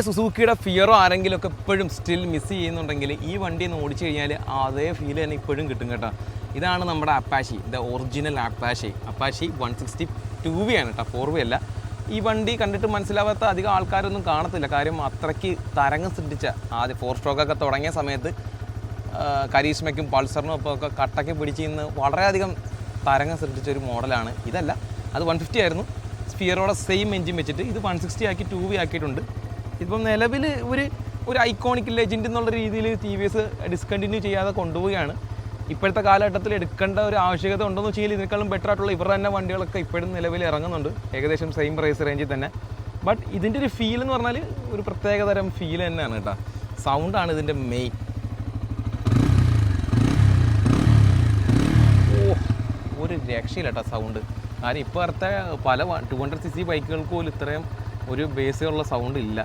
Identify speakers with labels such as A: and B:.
A: സുസുക്കിയുടെ ഫിയറോ ആരെങ്കിലുമൊക്കെ ഇപ്പോഴും still miss ചെയ്യുന്നുണ്ടെങ്കിൽ ഈ വണ്ടി ഒന്ന് ഓടിച്ചു കഴിഞ്ഞാൽ അതേ ഫീൽ തന്നെ ഇപ്പോഴും കിട്ടും കേട്ടോ. ഇതാണ് നമ്മുടെ അപ്പാഷി, ദ ഒറിജിനൽ അപ്പാഷി 160 2V ആണ് കേട്ടോ, 4V അല്ല. ഈ വണ്ടി കണ്ടിട്ട് മനസ്സിലാവാത്ത അധികം ആൾക്കാരൊന്നും കാണത്തില്ല. കാര്യം അത്രയ്ക്ക് തരംഗം സൃഷ്ടിച്ച ആദ്യം 4 സ്ട്രോക്കൊക്കെ തുടങ്ങിയ സമയത്ത് കരീഷ്മയ്ക്കും പൾസറിനും ഒപ്പം ഒക്കെ കട്ടയ്ക്ക് പിടിച്ച് ഇന്ന് വളരെയധികം തരംഗം സൃഷ്ടിച്ച ഒരു മോഡലാണ്. ഇതല്ല, അത് 150 ആയിരുന്നു. സ്പിയറോടെ സെയിം എഞ്ചിൻ വെച്ചിട്ട് ഇത് 160 ആക്കി 2V ആക്കിയിട്ടുണ്ട്. ഇപ്പം നിലവിൽ ഒരു ഐക്കോണിക് ലെജൻഡ് എന്നുള്ള രീതിയിൽ ടി വി എസ് ഡിസ്കണ്ടിന്യൂ ചെയ്യാതെ കൊണ്ടുപോവുകയാണ്. ഇപ്പോഴത്തെ കാലഘട്ടത്തിൽ എടുക്കേണ്ട ഒരു ആവശ്യകത ഉണ്ടെന്ന് വെച്ചാൽ ഇതിനേക്കാളും ബെറ്റർ ആയിട്ടുള്ള ഇവരുടെ തന്നെ വണ്ടികളൊക്കെ ഇപ്പോഴും നിലവിൽ ഇറങ്ങുന്നുണ്ട്, ഏകദേശം സെയിം പ്രൈസ് റേഞ്ചിൽ തന്നെ. ബട്ട് ഇതിൻ്റെ ഒരു ഫീൽ എന്ന് പറഞ്ഞാൽ ഒരു പ്രത്യേകതരം ഫീൽ തന്നെയാണ് കേട്ടോ. സൗണ്ടാണ് ഇതിൻ്റെ മെയിൻ. ഒരു രക്ഷയില്ല കേട്ടോ സൗണ്ട്. കാരണം ഇപ്പോഴത്തെ പല 200cc ബൈക്കുകൾക്ക് പോലും ഇത്രയും ഒരു ബേസിലുള്ള സൗണ്ട് ഇല്ല.